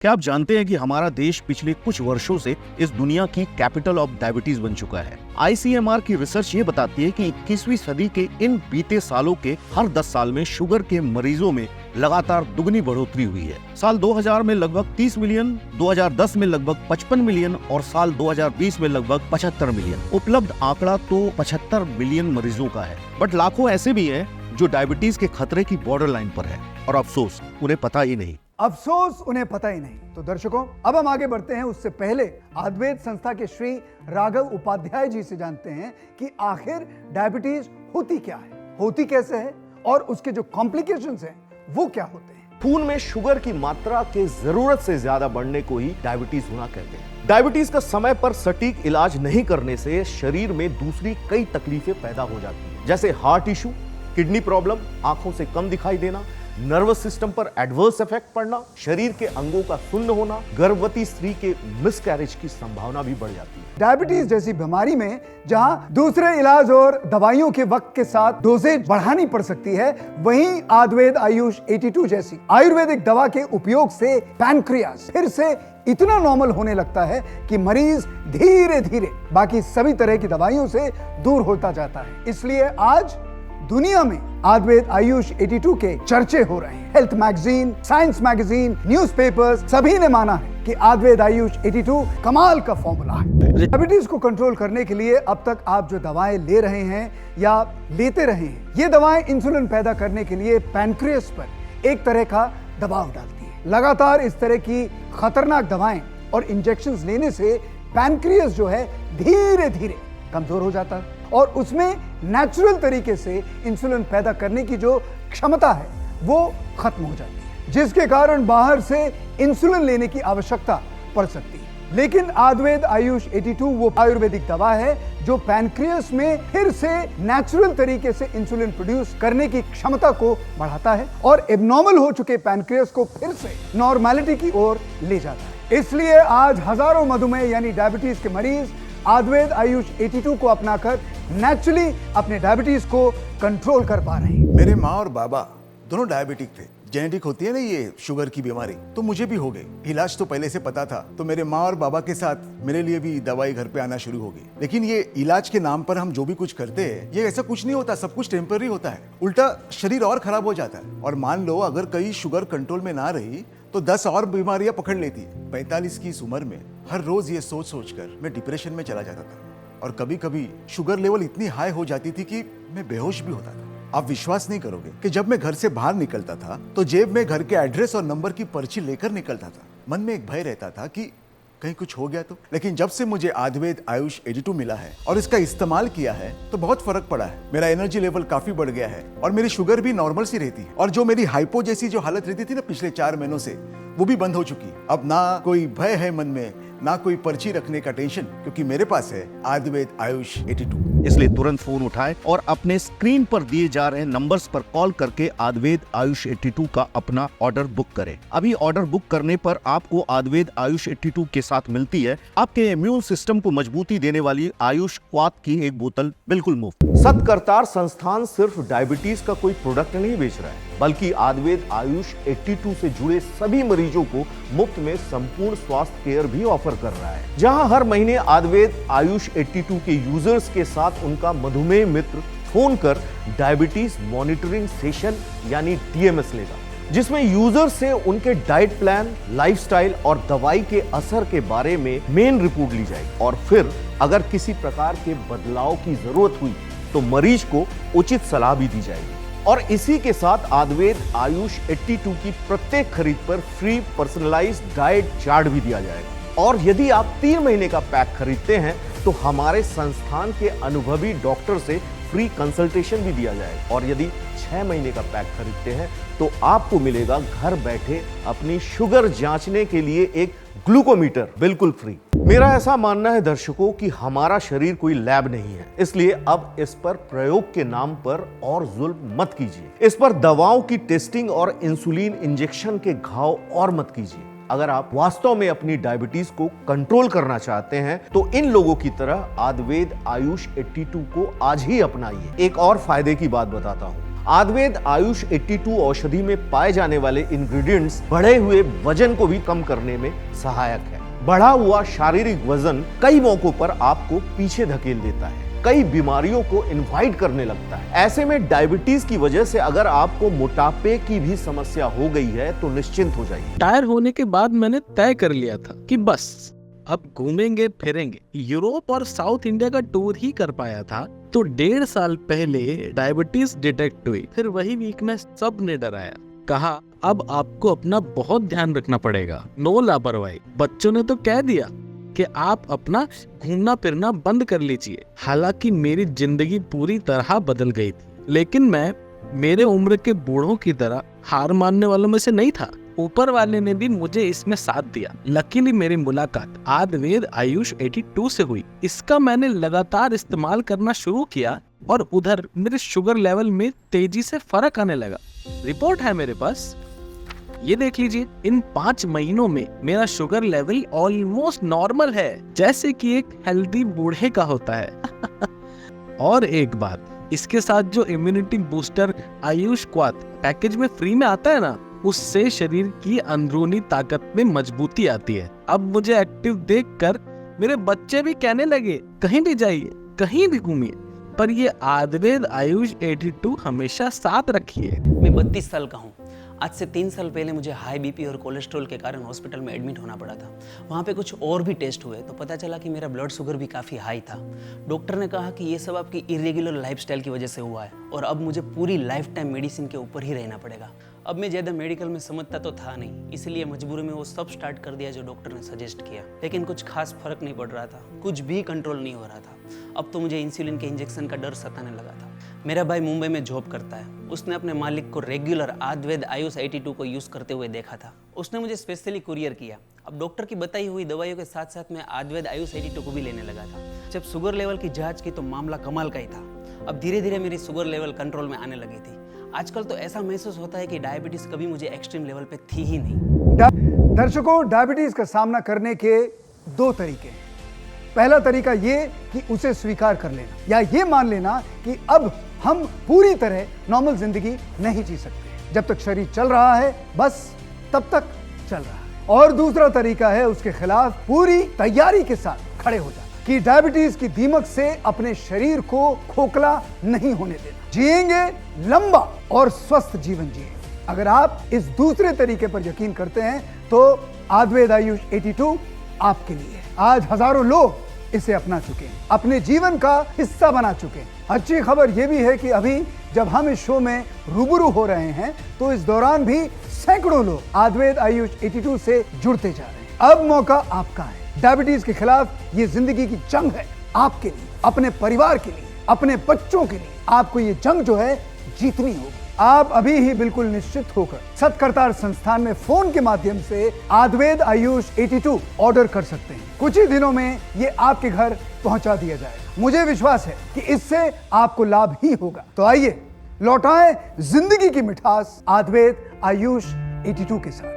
क्या आप जानते हैं कि हमारा देश पिछले कुछ वर्षों से इस दुनिया की कैपिटल ऑफ डायबिटीज बन चुका है। ICMR की रिसर्च ये बताती है कि 21वीं सदी के इन बीते सालों के हर 10 साल में शुगर के मरीजों में लगातार दुगनी बढ़ोतरी हुई है। साल 2000 में लगभग 30 मिलियन, 2010 में लगभग 55 मिलियन और साल 2020 में लगभग 75 मिलियन। उपलब्ध आंकड़ा तो 75 मिलियन मरीजों का है, बट लाखों ऐसे भी हैं जो डायबिटीज के खतरे की बॉर्डर लाइन पर है और अफसोस उन्हें पता ही नहीं। अफसोस उन्हें पता ही नहीं। तो दर्शकों, अब हम आगे बढ़ते हैं। उससे पहले आयुर्वेद संस्था के श्री राघव उपाध्याय जी से जानते हैं कि आखिर डायबिटीज होती क्या है, होती कैसे है और उसके जो कॉम्प्लिकेशंस हैं वो क्या होते हैं। खून में शुगर की मात्रा के जरूरत से ज्यादा बढ़ने को ही डायबिटीज होना कहते हैं। डायबिटीज का समय पर सटीक इलाज नहीं करने से शरीर में दूसरी कई तकलीफें पैदा हो जाती हैं, जैसे हार्ट इशू, किडनी प्रॉब्लम, आंखों से कम दिखाई देना, नर्वस सिस्टम पर एडवर्स इफेक्ट पड़ना, शरीर के अंगों का शून्य होना, गर्भवती स्त्री के मिसकैरेज की संभावना भी बढ़ जाती है। डायबिटीज जैसी बीमारी में जहां दूसरे इलाज और दवाइयों के वक्त के साथ डोजेज बढ़ानी पड़ सकती है, वहीं आयुर्वेद आयुष 82 जैसी आयुर्वेदिक दवा के उपयोग से पैनक्रियास फिर से इतना नॉर्मल होने लगता है कि मरीज धीरे धीरे बाकी सभी तरह की दवाइयों से दूर होता जाता है। इसलिए आज दुनिया में आयुर्वेद आयुष 82 के चर्चे हो रहे हैं। Health magazine, science magazine, newspapers सभी ने माना है कि आयुर्वेद आयुष 82 कमाल का फॉर्मूला है। डायबिटीज को कंट्रोल करने के लिए अब तक आप जो दवाएं ले रहे हैं या लेते रहे हैं, ये दवाएं इंसुलिन पैदा करने के लिए पैनक्रियास पर एक तरह का दबाव डालती है। लगातार इस तरह की खतरनाक दवाएं और इंजेक्शंस लेने से पैनक्रियास जो है धीरे धीरे कमजोर हो जाता है और उसमें नेचुरल तरीके से इंसुलिन पैदा करने की जो क्षमता है वो खत्म हो जाती है, जिसके कारण बाहर से इंसुलिन लेने की आवश्यकता पड़ सकती है। लेकिन आयुर्वेद आयुष 82 वो आयुर्वेदिक दवा है जो पैनक्रियास में फिर से नेचुरल तरीके से इंसुलिन प्रोड्यूस करने की क्षमता को बढ़ाता है और एबनॉर्मल हो चुके पैनक्रियास को फिर से नॉर्मैलिटी की ओर ले जाता है। इसलिए आज हजारों मधुमेह यानी डायबिटीज के मरीज आयुर्वेद आयुष 82 को अपनाकर नेचुरली अपने डायबिटीज को कंट्रोल कर पा रहे हैं। मेरे माँ और बाबा दोनों डायबिटिक थे। जेनेटिक होती है ना ये शुगर की बीमारी, तो मुझे भी हो गई। इलाज तो पहले से पता था, तो मेरे माँ और बाबा के साथ मेरे लिए भी दवाई घर पे आना शुरू हो गई। लेकिन ये इलाज के नाम पर हम जो भी कुछ करते हैं, ये ऐसा कुछ नहीं होता, सब कुछ टेम्पररी होता है। उल्टा शरीर और खराब हो जाता है। और मान लो अगर कहीं शुगर कंट्रोल में ना रही तो 10 और बीमारियां पकड़ लेती है। 45 की इस उम्र में हर रोज ये सोच सोचकर मैं डिप्रेशन में चला जाता था और कभी कभी शुगर लेवल इतनी हाई हो जाती थी कि मैं बेहोश भी होता था। आप विश्वास नहीं करोगे कि जब मैं घर से बाहर निकलता था तो जेब में घर के एड्रेस और नंबर की पर्ची लेकर निकलता था। मन में एक भय रहता था कि कहीं कुछ हो गया तो। लेकिन जब से मुझे आयुर्वेद आयुष 82 मिला है और इसका इस्तेमाल किया है तो बहुत फर्क पड़ा है। मेरा एनर्जी लेवल काफी बढ़ गया है और मेरी शुगर भी नॉर्मल सी रहती है और जो मेरी हाइपो जैसी जो हालत रहती थी ना पिछले 4 महीनों से, वो भी बंद हो चुकी है। अब ना कोई भय है मन में, ना कोई पर्ची रखने का टेंशन, क्योंकि मेरे पास है आयुर्वेद आयुष 82। इसलिए तुरंत फोन उठाएं और अपने स्क्रीन पर दिए जा रहे नंबर्स पर कॉल करके आयुर्वेद आयुष 82 का अपना ऑर्डर बुक करें। अभी ऑर्डर बुक करने पर आपको आयुर्वेद आयुष 82 के साथ मिलती है आपके इम्यून सिस्टम को मजबूती देने वाली आयुष क्वाथ की एक बोतल बिल्कुल मुफ्त। सतकरतार संस्थान सिर्फ डायबिटीज का कोई प्रोडक्ट नहीं बेच रहा है, बल्कि आयुर्वेद आयुष 82 से जुड़े सभी मरीजों को मुफ्त में संपूर्ण स्वास्थ्य केयर भी ऑफर कर रहा है, जहां हर महीने आयुर्वेद आयुष 82 के यूजर्स के साथ उनका मधुमेह मित्र फोन कर डायबिटीज मॉनिटरिंग सेशन यानी DMS लेगा, जिसमें यूजर से उनके डाइट प्लान, लाइफस्टाइल और दवाई के असर के बारे में मेन रिपोर्ट ली जाएगी और फिर अगर किसी प्रकार के बदलाव की जरूरत हुई तो मरीज को उचित सलाह भी दी जाएगी। और इसी के साथ आयुर्वेद आयुष 82 की प्रत्येक खरीद पर फ्री पर्सनलाइज्ड डाइट चार्ट भी दिया जाएगा और यदि आप 3 महीने का पैक खरीदते हैं तो हमारे संस्थान के अनुभवी डॉक्टर से फ्री कंसल्टेशन भी दिया जाएगा और यदि 6 महीने का पैक खरीदते हैं तो आपको मिलेगा घर बैठे अपनी शुगर जांचने के लिए एक ग्लूकोमीटर बिल्कुल फ्री। मेरा ऐसा मानना है दर्शकों कि हमारा शरीर कोई लैब नहीं है, इसलिए अब इस पर प्रयोग के नाम पर और जुल्म मत कीजिए। इस पर दवाओं की टेस्टिंग और इंसुलिन इंजेक्शन के घाव और मत कीजिए। अगर आप वास्तव में अपनी डायबिटीज को कंट्रोल करना चाहते हैं तो इन लोगों की तरह आयुर्वेद आयुष 82 को आज ही अपनाइए। एक और फायदे की बात बताता हूँ, आयुर्वेद आयुष 82 औषधि में पाए जाने वाले इंग्रेडिएंट्स बढ़े हुए वजन को भी कम करने में सहायक है। बढ़ा हुआ शारीरिक वजन कई मौकों पर आपको पीछे धकेल देता है, कई बीमारियों को इनवाइट करने लगता है। ऐसे में डायबिटीज की वजह से अगर आपको मोटापे की भी समस्या हो गई है तो निश्चिंत हो जाइए। रिटायर होने के बाद मैंने तय कर लिया था कि बस अब घूमेंगे फिरेंगे। यूरोप और साउथ इंडिया का टूर ही कर पाया था तो 1.5 साल पहले डायबिटीज डिटेक्ट हुई। फिर वही वीकनेस सबने डराया, कहा अब आपको अपना बहुत ध्यान रखना पड़ेगा, नो लापरवाही। बच्चों ने तो कह दिया कि आप अपना घूमना फिरना बंद कर लीजिए। हालांकि मेरी जिंदगी पूरी तरह बदल गई थी, लेकिन मैं मेरे उम्र के बूढ़ों की तरह हार मानने वालों में से नहीं था। ऊपर वाले ने भी मुझे इसमें साथ दिया। लकीली मेरी मुलाकात आयुर्वेद आयुष 82 से हुई। इसका मैंने लगातार इस्तेमाल करना शुरू किया और उधर मेरे शुगर लेवल में तेजी से फर्क आने लगा। रिपोर्ट है मेरे पास, ये देख लीजिए। इन 5 महीनों में मेरा शुगर लेवल ऑलमोस्ट नॉर्मल है, जैसे कि एक हेल्दी बूढ़े का होता है। और एक बात, इसके साथ जो इम्यूनिटी बूस्टर आयुष क्वाथ पैकेज में फ्री में आता है ना, उससे शरीर की अंदरूनी ताकत में मजबूती आती है। अब मुझे एक्टिव देखकर मेरे बच्चे भी कहने लगे कहीं भी जाइए, कहीं भी घूमिए, पर ये आयुर्वेद आयुष 82 हमेशा साथ रखिए। मैं 32 साल का हूँ। आज से 3 साल पहले मुझे हाई बीपी और कोलेस्ट्रॉल के कारण हॉस्पिटल में एडमिट होना पड़ा था। वहाँ पे कुछ और भी टेस्ट हुए तो पता चला कि मेरा ब्लड शुगर भी काफ़ी हाई था। डॉक्टर ने कहा कि ये सब आपकी इरेगुलर लाइफस्टाइल की वजह से हुआ है और अब मुझे पूरी लाइफ टाइम मेडिसिन के ऊपर ही रहना पड़ेगा। अब मैं ज़्यादा मेडिकल में समझता तो था नहीं, इसलिए मजबूरी में वो सब स्टार्ट कर दिया जो डॉक्टर ने सजेस्ट किया। लेकिन कुछ खास फर्क नहीं पड़ रहा था, कुछ भी कंट्रोल नहीं हो रहा था। अब तो मुझे इंसुलिन के इंजेक्शन का डर सताने लगा था। मेरा भाई मुंबई में जॉब करता है। उसने अपने मालिक को रेगुलर आयुर्वेद आयुष 82 को यूज़ करते हुए देखा था। उसने मुझे स्पेशली कुरियर किया। अब डॉक्टर की बताई हुई दवाइयों के साथ साथ मैं आयुर्वेद आयुष 82 को भी लेने लगा था। जब शुगर लेवल की जांच की तो मामला कमाल का ही था। अब धीरे धीरे मेरी शुगर लेवल कंट्रोल में आने लगी थी। आजकल तो ऐसा महसूस होता है कि डायबिटीज कभी मुझे एक्सट्रीम लेवल पे थी ही नहीं। दर्शकों, डायबिटीज का सामना करने के 2 तरीके हैं। पहला तरीका ये कि उसे स्वीकार कर लेना या ये मान लेना कि अब हम पूरी तरह नॉर्मल जिंदगी नहीं जी सकते। जब तक शरीर चल रहा है बस तब तक चल रहा है। और दूसरा तरीका है उसके खिलाफ पूरी तैयारी के साथ खड़े हो जाना कि डायबिटीज की दीमक से अपने शरीर को खोखला नहीं होने देना। जिएंगे लंबा और स्वस्थ जीवन जिएंगे। अगर आप इस दूसरे तरीके पर यकीन करते हैं तो आयुर्वेद आयुष 82 आपके लिए है। आज हजारों लोग इसे अपना चुके हैं, अपने जीवन का हिस्सा बना चुके हैं। अच्छी खबर यह भी है कि अभी जब हम इस शो में रूबरू हो रहे हैं तो इस दौरान भी सैकड़ों लोग आयुर्वेद आयुष 82 से जुड़ते जा रहे हैं। अब मौका आपका है। डायबिटीज के खिलाफ ये जिंदगी की जंग है, आपके लिए, अपने परिवार के लिए, अपने बच्चों के लिए। आपको ये जंग जो है जीतनी होगी। आप अभी ही बिल्कुल निश्चित होकर सत्करतार संस्थान में फोन के माध्यम से आयुर्वेद आयुष 82 ऑर्डर कर सकते हैं। कुछ ही दिनों में ये आपके घर पहुंचा दिया जाएगा। मुझे विश्वास है कि इससे आपको लाभ ही होगा। तो आइए लौटाएं जिंदगी की मिठास आयुर्वेद आयुष 82 के साथ।